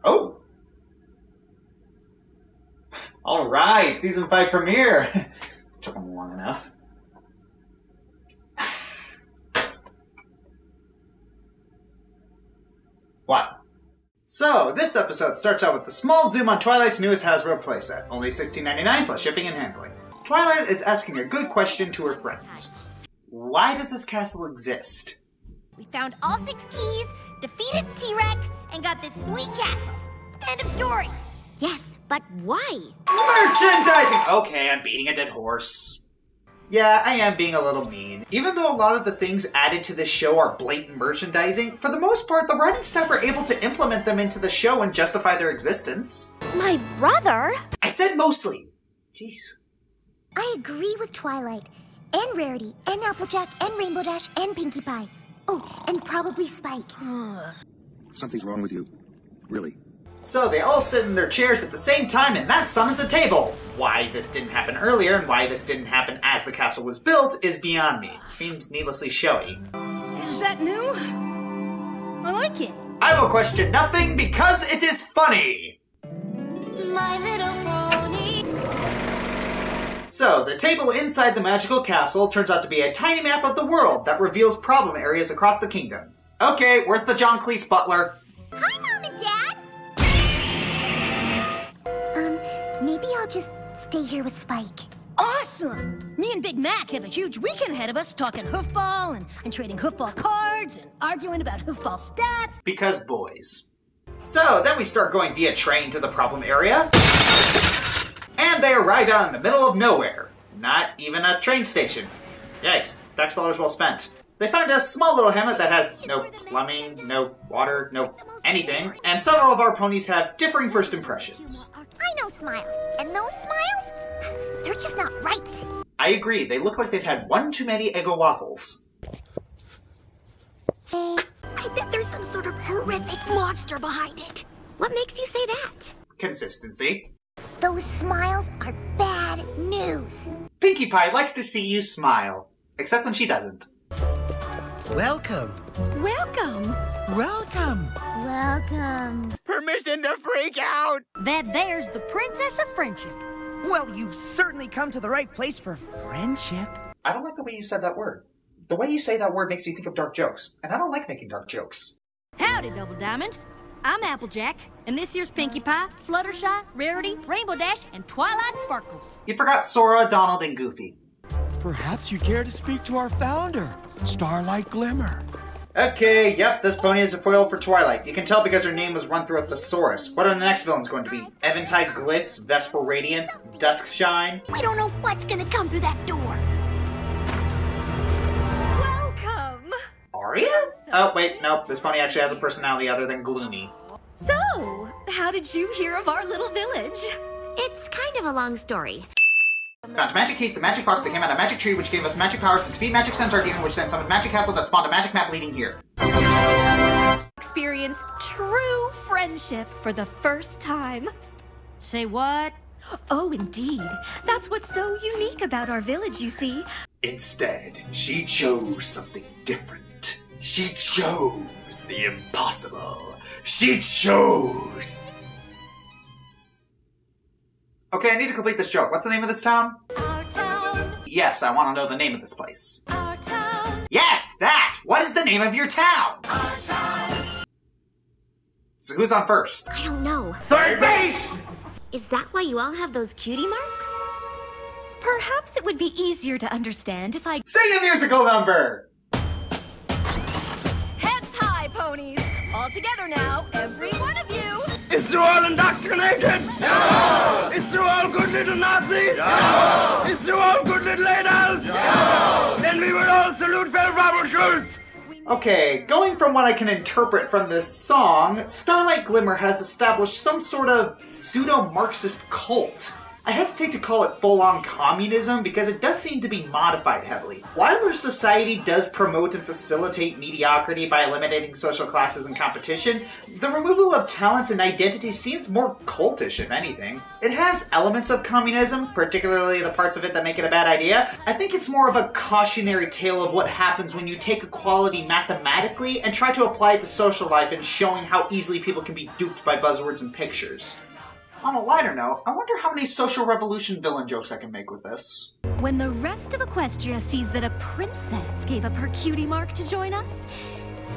Oh! Alright, Season 5 premiere! Took them long enough. What? So, this episode starts out with a small zoom on Twilight's newest Hasbro playset. Only $16.99 plus shipping and handling. Twilight is asking a good question to her friends. Why does this castle exist? We found all 6 keys, defeated T-Rex, and got this sweet castle. End of story. Yes, but why? Merchandising! Okay, I'm beating a dead horse. Yeah, I am being a little mean. Even though a lot of the things added to this show are blatant merchandising, for the most part, the writing staff are able to implement them into the show and justify their existence. My brother? I said mostly. Jeez. I agree with Twilight, and Rarity, and Applejack, and Rainbow Dash, and Pinkie Pie. Oh, and probably Spike. Something's wrong with you. Really. So they all sit in their chairs at the same time, and that summons a table. Why this didn't happen earlier, and why this didn't happen as the castle was built, is beyond me. Seems needlessly showy. Is that new? I like it. I will question nothing because it is funny! My little pony. So, the table inside the magical castle turns out to be a tiny map of the world that reveals problem areas across the kingdom. Okay, where's the John Cleese butler? Hi, Mom and Dad! Maybe I'll just stay here with Spike. Awesome! Me and Big Mac have a huge weekend ahead of us talking hoofball and trading hoofball cards and arguing about hoofball stats. Because boys. So, then we start going via train to the problem area. And they arrive out in the middle of nowhere. Not even a train station. Yikes, tax dollars well spent. They find a small little hamlet that has no plumbing, no water, no anything, and several of our ponies have differing first impressions. I know Smiles, and those Smiles, they're just not right. I agree, they look like they've had one too many Eggo waffles. I bet there's some sort of horrific monster behind it. What makes you say that? Consistency. Those Smiles are bad news. Pinkie Pie likes to see you smile. Except when she doesn't. Welcome. Welcome. Welcome. Welcome. Permission to freak out. There's the Princess of Friendship. Well, you've certainly come to the right place for friendship. I don't like the way you said that word. The way you say that word makes me think of dark jokes, and I don't like making dark jokes. Howdy, Double Diamond. I'm Applejack, and this here's Pinkie Pie, Fluttershy, Rarity, Rainbow Dash, and Twilight Sparkle. You forgot Sora, Donald, and Goofy. Perhaps you care to speak to our founder, Starlight Glimmer. Okay, yep, this pony is a foil for Twilight. You can tell because her name was run through a thesaurus. What are the next villains going to be? Eventide Glitz, Vesper Radiance, Duskshine? We don't know what's gonna come through that door. Welcome. Aria? Oh, wait, nope, this pony actually has a personality other than gloomy. So, how did you hear of our little village? It's kind of a long story. Found magic keys to magic fox that came out of magic tree, which gave us magic powers to defeat magic centaur demon, which then summoned magic castle that spawned a magic map leading here. Experience true friendship for the first time. Say what? Oh, indeed. That's what's so unique about our village, you see. Instead, she chose something different. She chose the impossible. She chose... Okay, I need to complete this joke. What's the name of this town? Our town. Yes, I want to know the name of this place. Our town. Yes, that! What is the name of your town? Our town. So who's on first? I don't know. Third base! Is that why you all have those cutie marks? Perhaps it would be easier to understand if I... Sing a musical number! Heads high, ponies! All together now, every one of you! Is through all indoctrinated? No! Is through all good little Nazis? No! Is through all good little adults? No! Then we will all salute Felbravo Schultz! Okay, going from what I can interpret from this song, Starlight Glimmer has established some sort of pseudo-Marxist cult. I hesitate to call it full-on communism because it does seem to be modified heavily. While our society does promote and facilitate mediocrity by eliminating social classes and competition, the removal of talents and identity seems more cultish, if anything. It has elements of communism, particularly the parts of it that make it a bad idea. I think it's more of a cautionary tale of what happens when you take equality mathematically and try to apply it to social life and showing how easily people can be duped by buzzwords and pictures. On a lighter note, I wonder how many social revolution villain jokes I can make with this. When the rest of Equestria sees that a princess gave up her cutie mark to join us,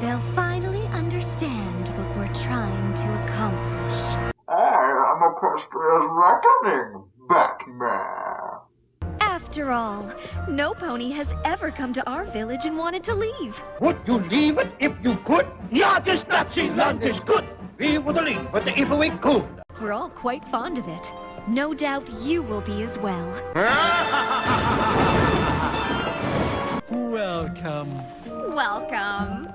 they'll finally understand what we're trying to accomplish. I am Equestria's reckoning, Batman. After all, no pony has ever come to our village and wanted to leave. Would you leave it if you could? Ja, das Nazi-Land ist gut. We would leave it if we could. We're all quite fond of it. No doubt you will be as well. Welcome. Welcome.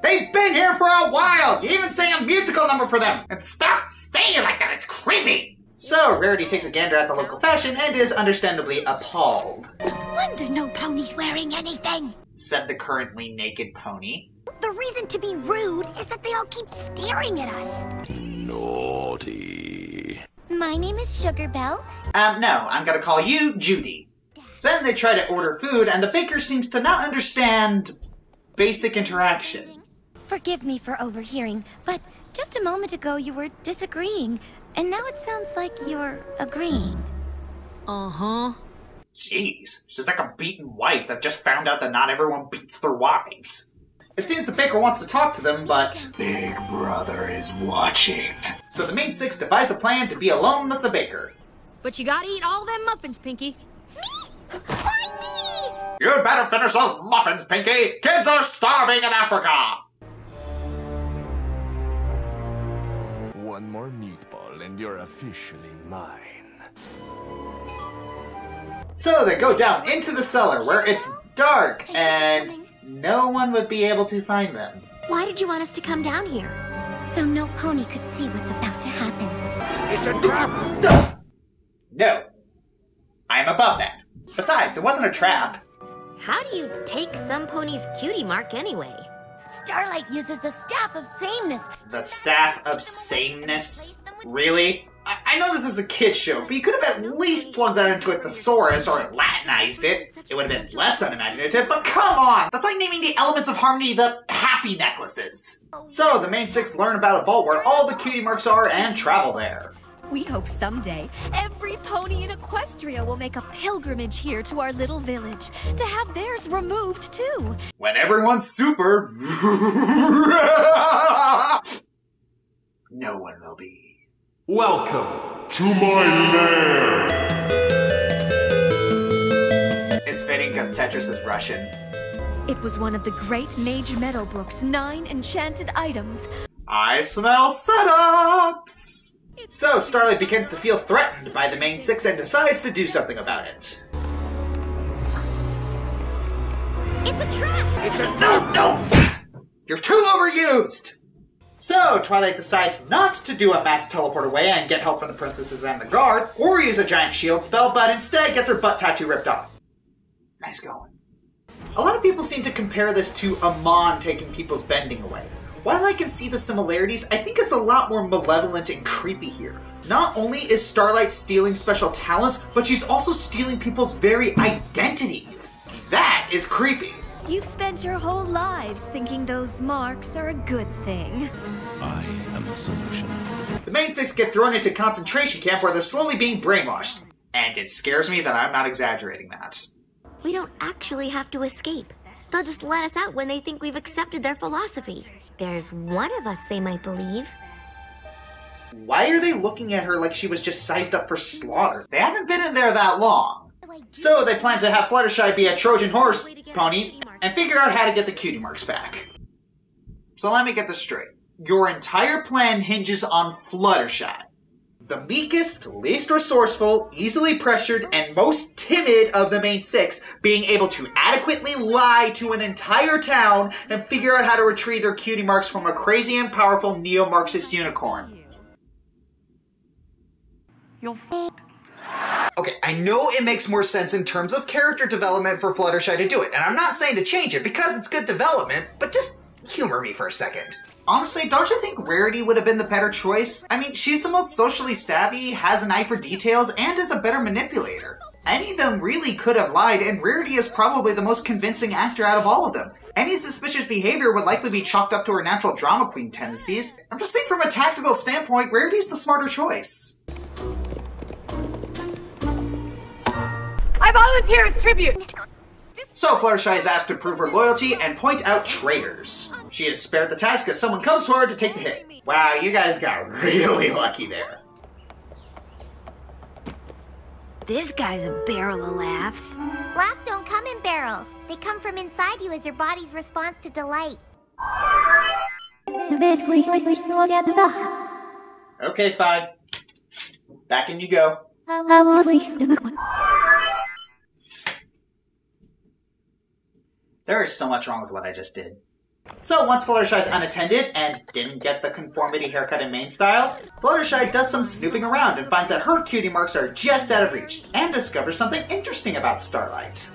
They've been here for a while! You even sang a musical number for them! And stop saying it like that, it's creepy! So, Rarity takes a gander at the local fashion and is understandably appalled. No wonder no pony's wearing anything. Said the currently naked pony. The reason to be rude is that they all keep staring at us. Naughty. My name is Sugarbelle. No, I'm gonna call you Judy. Then they try to order food and the baker seems to not understand basic interaction. Forgive me for overhearing, but just a moment ago you were disagreeing, and now it sounds like you're agreeing. Uh-huh. Jeez, she's like a beaten wife that just found out that not everyone beats their wives. It seems the baker wants to talk to them, but Big Brother is watching. So the main six devise a plan to be alone with the baker. But you gotta eat all them muffins, Pinky. Me? Why me? You'd better finish those muffins, Pinky! Kids are starving in Africa! One more meatball and you're officially mine. So they go down into the cellar where it's dark and no one would be able to find them. Why did you want us to come down here? So no pony could see what's about to happen. It's a trap! No. I'm above that. Besides, it wasn't a trap. How do you take some pony's cutie mark anyway? Starlight uses the Staff of Sameness. The Staff of Sameness? Really? I know this is a kid's show, but you could have at least plugged that into a thesaurus or Latinized it. It would have been less unimaginative, but come on! That's like naming the elements of harmony the happy necklaces. So, the main six learn about a vault where all the cutie marks are and travel there. We hope someday every pony in Equestria will make a pilgrimage here to our little village to have theirs removed too. When everyone's super... no one will be. Welcome to my lair! It's fitting because Tetris is Russian. It was one of the great Mage Meadowbrook's 9 enchanted items. I smell setups! So, Starlight begins to feel threatened by the main six and decides to do something about it. It's a trap! It's a no! You're too overused! So, Twilight decides not to do a mass teleport away and get help from the princesses and the guard, or use a giant shield spell, but instead gets her butt tattoo ripped off. Nice going. A lot of people seem to compare this to Amon taking people's bending away. While I can see the similarities, I think it's a lot more malevolent and creepy here. Not only is Starlight stealing special talents, but she's also stealing people's very identities. That is creepy. You've spent your whole lives thinking those marks are a good thing. I am the solution. The main six get thrown into concentration camp where they're slowly being brainwashed. And it scares me that I'm not exaggerating that. We don't actually have to escape. They'll just let us out when they think we've accepted their philosophy. There's one of us they might believe. Why are they looking at her like she was just sized up for slaughter? They haven't been in there that long. So they plan to have Fluttershy be a Trojan horse pony and figure out how to get the cutie marks back. So let me get this straight. Your entire plan hinges on Fluttershy. The meekest, least resourceful, easily pressured, and most timid of the main six being able to adequately lie to an entire town and figure out how to retrieve their cutie marks from a crazy and powerful neo-Marxist unicorn. Your fault I know it makes more sense in terms of character development for Fluttershy to do it, and I'm not saying to change it because it's good development, but just humor me for a second. Honestly, don't you think Rarity would have been the better choice? I mean, she's the most socially savvy, has an eye for details, and is a better manipulator. Any of them really could have lied, and Rarity is probably the most convincing actor out of all of them. Any suspicious behavior would likely be chalked up to her natural drama queen tendencies. I'm just saying from a tactical standpoint, Rarity's the smarter choice. I volunteer as tribute! So Fluttershy is asked to prove her loyalty and point out traitors. She is spared the task as someone comes forward to take the hit. Wow, you guys got really lucky there. This guy's a barrel of laughs. Laughs don't come in barrels. They come from inside you as your body's response to delight. Okay, fine. Back in you go. There is so much wrong with what I just did. So once Fluttershy's unattended and didn't get the conformity haircut in main style, Fluttershy does some snooping around and finds that her cutie marks are just out of reach, and discovers something interesting about Starlight.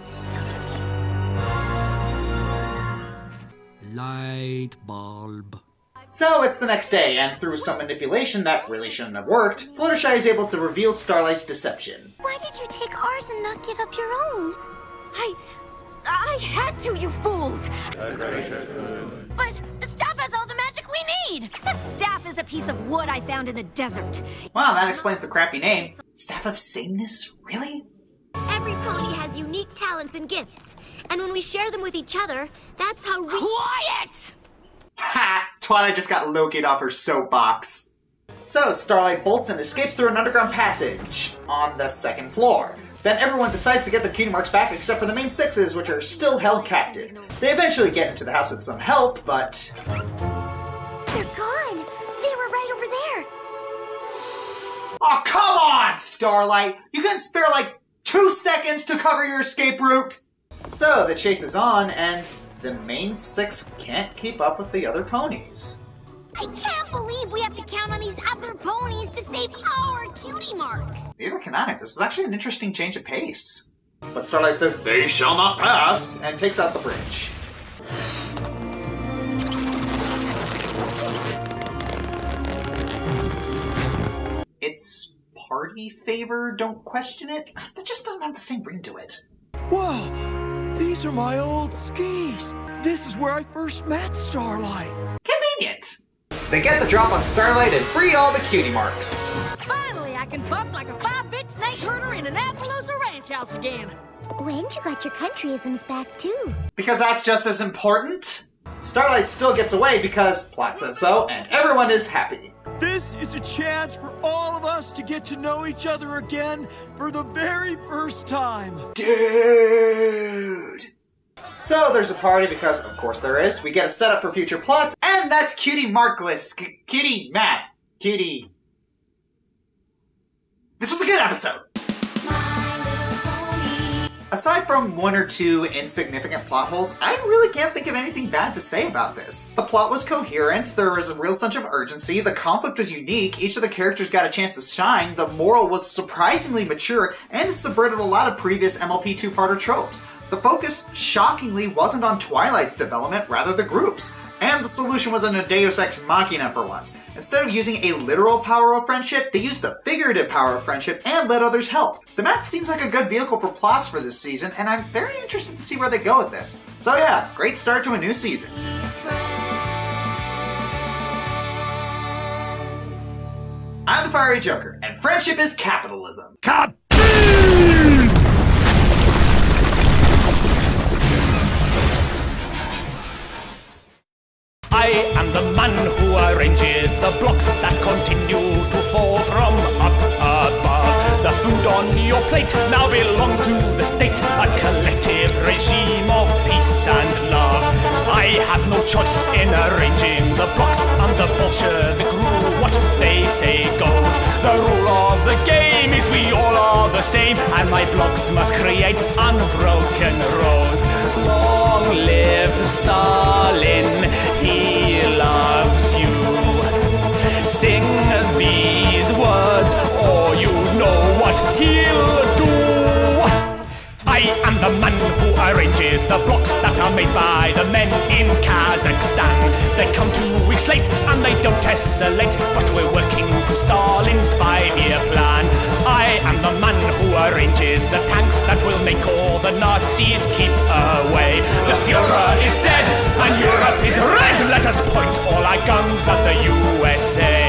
Light bulb. So it's the next day, and through some manipulation that really shouldn't have worked, Fluttershy is able to reveal Starlight's deception. Why did you take ours and not give up your own? I had to, you fools! But the staff has all the magic we need! The staff is a piece of wood I found in the desert. Well, that explains the crappy name. Staff of Sameness? Really? Every pony has unique talents and gifts. And when we share them with each other, that's how we— Quiet! Ha! Twilight just got Loki'd off her soapbox. So Starlight bolts and escapes through an underground passage on the second floor. Then everyone decides to get their cutie marks back except for the main sixes, which are still held captive. They eventually get into the house with some help, but... They're gone! They were right over there! Oh, come on, Starlight! You couldn't spare like 2 seconds to cover your escape route? So the chase is on, and the main six can't keep up with the other ponies. I can't believe we have to count on these other ponies to save our cutie marks! Neither can I. This is actually an interesting change of pace. But Starlight says, "They shall not pass," and takes out the bridge. It's party favor, don't question it? That just doesn't have the same ring to it. Whoa! These are my old skis. This is where I first met Starlight. Convenient. They get the drop on Starlight and free all the cutie marks. Finally, I can buck like a 5-bit snake herder in an Appaloosa ranch house again. And you got your countryisms back too. Because that's just as important. Starlight still gets away because plot says so, and everyone is happy. This is a chance for all of us to get to know each other again for the very first time. Dude! So there's a party because, of course there is. We get a setup for future plots, and that's Cutie Markless. Cutie Map. Cutie. This was a good episode! Aside from 1 or 2 insignificant plot holes, I really can't think of anything bad to say about this. The plot was coherent, there was a real sense of urgency, the conflict was unique, each of the characters got a chance to shine, the moral was surprisingly mature, and it subverted a lot of previous MLP two-parter tropes. The focus, shockingly, wasn't on Twilight's development, rather the group's. And the solution wasn't a Deus Ex Machina for once. Instead of using a literal power of friendship, they used the figurative power of friendship and let others help. The map seems like a good vehicle for plots for this season, and I'm very interested to see where they go with this. So yeah, great start to a new season. I'm the Fiery Joker, and friendship is capitalism. I am the man who arranges the blocks that continue to fall from up above. The food on your plate now belongs to the state, a collective regime of peace and love. I have no choice in arranging the blocks. I'm the Bolshevik rule, what they say goes. The rule of the game is we all are the same, and my blocks must create unbroken rows. Long live Stalin, he loves you. Sing these words or you know what he'll do. the man who arranges the blocks that are made by the men in Kazakhstan. They come 2 weeks late and they don't tessellate, but we're working to Stalin's 5-year plan. I am the man who arranges the tanks that will make all the Nazis keep away. The Führer is dead and Europe is red. Let us point all our guns at the USA.